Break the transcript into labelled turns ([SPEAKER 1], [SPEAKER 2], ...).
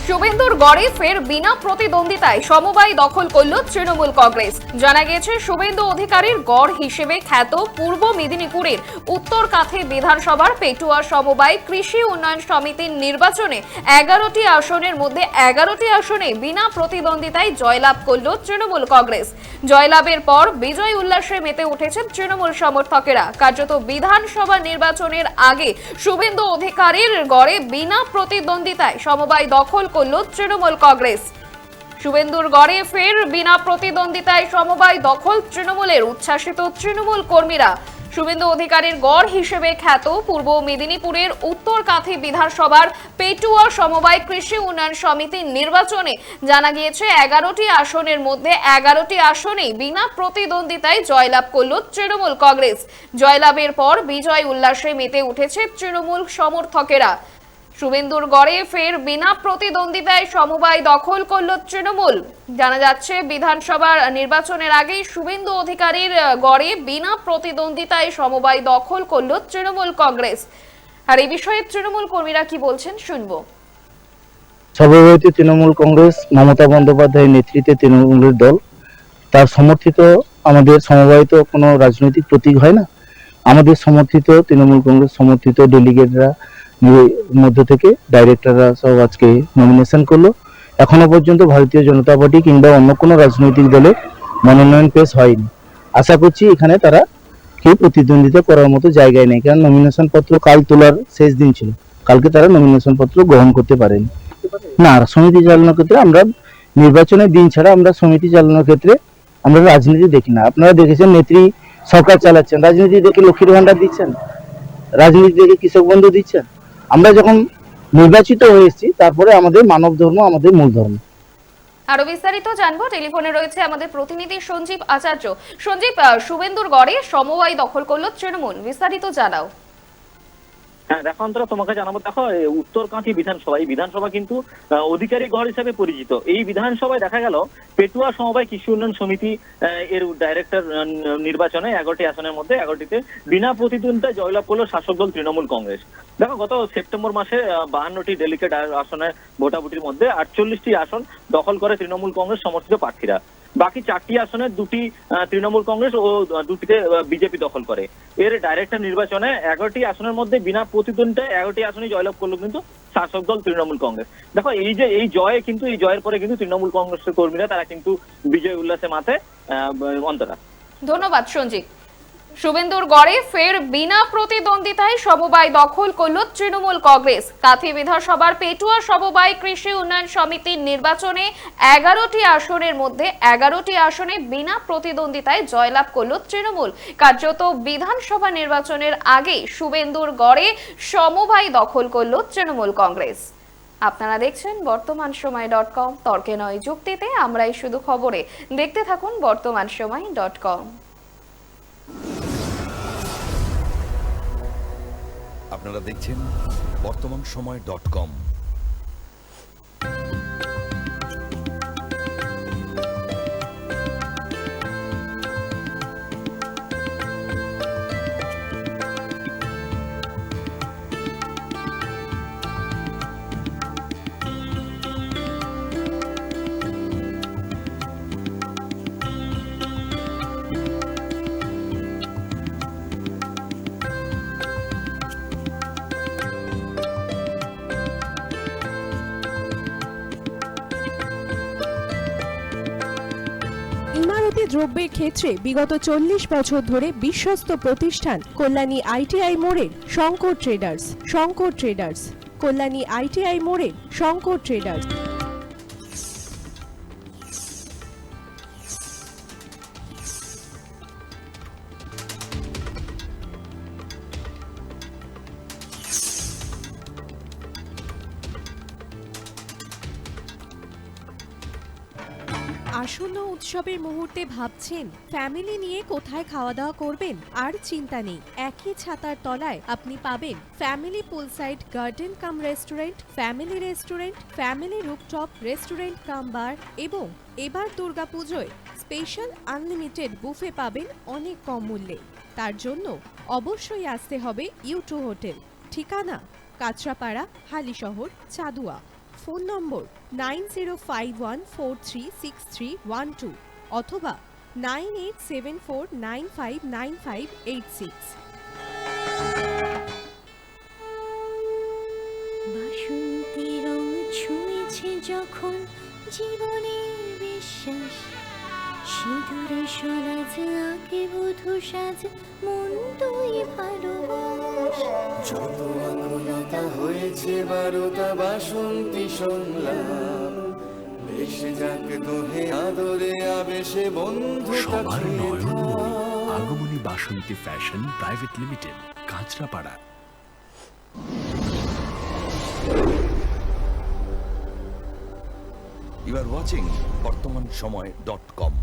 [SPEAKER 1] শুভেন্দুর গড়ে ফের বিনা প্রতিদ্বন্দ্বিতায় সমবায় দখল করল তৃণমূল কংগ্রেস। জানা গেছে শুভেন্দু অধিকারীর গড় হিসেবে খ্যাত পূর্ব মেদিনীপুরের উত্তরকাথি বিধানসভার পেটুয়া সমবায় কৃষি উন্নয়ন সমিতির নির্বাচনে 11টি আসনের মধ্যে 11টি আসনে বিনা প্রতিদ্বন্দ্বিতায় জয়লাভ করল তৃণমূল কংগ্রেস। জয়লাভের পর বিজয় উল্লাসে মেতে উঠেছেন তৃণমূল সমর্থকেরা। কার্যত বিধানসভা নির্বাচনের আগে শুভেন্দু অধিকারীর গড়ে বিনা প্রতিদ্বন্দ্বিতায় সমবায় দখল করল তৃণমূল কংগ্রেস। শুভেন্দুর গড়ে ফের বিনা প্রতিদ্বন্দ্বিতায় সমবায় দখল তৃণমূলের উচ্ছ্বাসিত তৃণমূল কর্মীরা। শুভেন্দু অধিকারীর গড় হিসেবে খ্যাত পূর্ব মেদিনীপুরের উত্তরকাথি বিধানসভার পেটুয়া সমবায় কৃষি উন্নয়ন সমিতির নির্বাচনে জানা গিয়েছে 11টি আসনের মধ্যে 11টি আসনেই বিনা প্রতিদ্বন্দ্বিতায় জয়লাভ করল তৃণমূল কংগ্রেস। জয়লাভের পর বিজয় উল্লাসে মেতে উঠেছে তৃণমূল সমর্থকেরা। শুভেন্দুর গড়ে ফের বিনা প্রতিদ্বন্দ্বিতায় সমবায় দখল করল তৃণমূল। জানা যাচ্ছে বিধানসভা নির্বাচনের আগেই শুভেন্দু অধিকারীর গড়ে বিনা প্রতিদ্বন্দ্বিতায় সমবায় দখল করল তৃণমূল কংগ্রেস। আর এই বিষয়ে তৃণমূল কর্মীরা কি বলছেন শুনবো।
[SPEAKER 2] সর্বভারতীয় তৃণমূল কংগ্রেস মমতা বন্দ্যোপাধ্যায়ের নেতৃত্বে তৃণমূলের দল, তার সমর্থিত আমাদের সমবায়িত কোনো রাজনৈতিক প্রতীক হয় না। আমাদের সমর্থিত তৃণমূল কংগ্রেস সমর্থিত ডেলিগেটরা মধ্য থেকে ডাইরেক্টররা সব আজকে নমিনেশন করলো। এখনো পর্যন্ত ভারতীয় জনতা পার্টি কিংবা অন্য কোনো রাজনৈতিক দলের মনোনয়ন পেশ হয়নি। আশা করছি এখানে তারা কেউ প্রতিদ্বন্দ্বিতা করার মতো জায়গায় নেই, কারণ নমিনেশন পত্র কাল তোলার শেষ দিন ছিল। কালকে তারা নমিনেশন পত্র গ্রহণ করতে পারেনি। না, সমিতি চালানোর ক্ষেত্রে আমরা নির্বাচনের দিন ছাড়া আমরা সমিতি চালানোর ক্ষেত্রে আমরা রাজনীতি দেখি না। আপনারা দেখেছেন নেত্রী সরকার চালাচ্ছেন, রাজনীতি দেখে লক্ষ্মীর ভান্ডার দিচ্ছেন, রাজনীতি দেখে কৃষক বন্ধু দিচ্ছেন। আমরা যখন নির্বাচিত হয়েছি তারপরে আমাদের মানব ধর্ম আমাদের মূল ধর্ম।
[SPEAKER 1] আরো বিস্তারিত জানবো, টেলিফোনে রয়েছে আমাদের প্রতিনিধি সঞ্জীব আচার্য। সঞ্জীব, শুভেন্দুর গড়ে সমবায় দখল করল তৃণমূল, বিস্তারিত জানাও।
[SPEAKER 3] হ্যাঁ দেখো অন্তরা, তোমাকে জানাবো। দেখো, উত্তরকাঁথি বিধানসভা, এই বিধানসভা কিন্তু অধিকারী গড় হিসেবে পরিচিত। এই বিধানসভায় দেখা গেল পেটুয়া সমবায় কৃষি উন্নয়ন সমিতি এর ডাইরেক্টর নির্বাচনে 11টি আসনের মধ্যে 11টিতে বিনা প্রতিদ্বন্দ্বিতায় জয়লাভ করলো শাসক দল তৃণমূল কংগ্রেস। দেখো, গত সেপ্টেম্বর মাসে 52টি ডেলিগেট আসনে ভোটাভুটির মধ্যে 48টি আসন দখল করে তৃণমূল কংগ্রেস সমর্থিত প্রার্থীরা। বাকি 4টি আসনে 2টি তৃণমূল কংগ্রেস ও 2টিতে বিজেপি দখল করে। এর ডাইরেক্টর নির্বাচনে 11টি আসনের মধ্যে বিনা প্রতিদ্বন্দ্বিতায় 11টি আসনে জয়লাভ করলো কিন্তু শাসক দল তৃণমূল কংগ্রেস। দেখো, এই যে এই জয়ে কিন্তু এই জয়ের পরে কিন্তু তৃণমূল কংগ্রেসের কর্মীরা তারা কিন্তু বিজয় উল্লাসে মাতে। অন্তরা,
[SPEAKER 1] ধন্যবাদ সঞ্জীব। শুভেন্দুর গড়ে ফের বিনা প্রতিদ্বন্দ্বিতায় সমবায় দখল করল তৃণমূল কংগ্রেস। কাথি বিধানসভার পেটুয়া সমবায় কৃষি উন্নয়ন সমিতির নির্বাচনে 11টি আসনের মধ্যে 11টি আসনে বিনা প্রতিদ্বন্দ্বিতায় জয়লাভ করল তৃণমূল। কার্যত বিধানসভা নির্বাচনের আগে শুভেন্দুর গড়ে সমবায় দখল করল তৃণমূল কংগ্রেস। আপনারা দেখছেন বর্তমানসময়.com, তর্কে নয় যুক্তিতে আমরাই শুধু খবরে। দেখতে থাকুন বর্তমানসময়.com।
[SPEAKER 4] আপনারা দেখছেন বর্তমানসময়.com।
[SPEAKER 5] ইমারতি দ্রব্যের ক্ষেত্রে বিগত 40 বছর ধরে বিশ্বস্ত প্রতিষ্ঠান কল্যাণী আইটিআই মোড়ের Shankar traders. Shankar traders, Kalyani ITI মোড়ের শঙ্কর ট্রেডার্স। আসন্ন উৎসবের মুহূর্তে ভাবছেন ফ্যামিলি নিয়ে কোথায় খাওয়া দাওয়া করবেন? আর চিন্তা নেই, একই ছাতার তলায় আপনি পাবেন family poolside garden cum restaurant, family rooftop restaurant cum bar এবং এবার দুর্গাপুজোয় স্পেশাল আনলিমিটেড বুফে পাবেন অনেক কম মূল্যে। তার জন্য অবশ্যই আসতে হবে U2 হোটেল। ঠিকানা কাঁচরাপাড়া, হালিশহর, চাদুয়া। ফোন নম্বর 9051436312 অথবা 9874959586।
[SPEAKER 6] বাসন্তী রং ছুঁয়েছে যখন জীবনের বিশ্বাস, সিঁদুরে সরাজ আঁকে বধূ সাজ, মন তুই ভালোবাস।
[SPEAKER 7] যত আকুলতা হয়েছে বারোটা বাসন্তী সংলাপ, বেশে যাক দোহে আদরে আবেশে বন্ধু
[SPEAKER 8] সবার নয়নমণি Agomoni Basanti fashion private limited, Kanchrapara.
[SPEAKER 4] You are watching বর্তমান সময়.com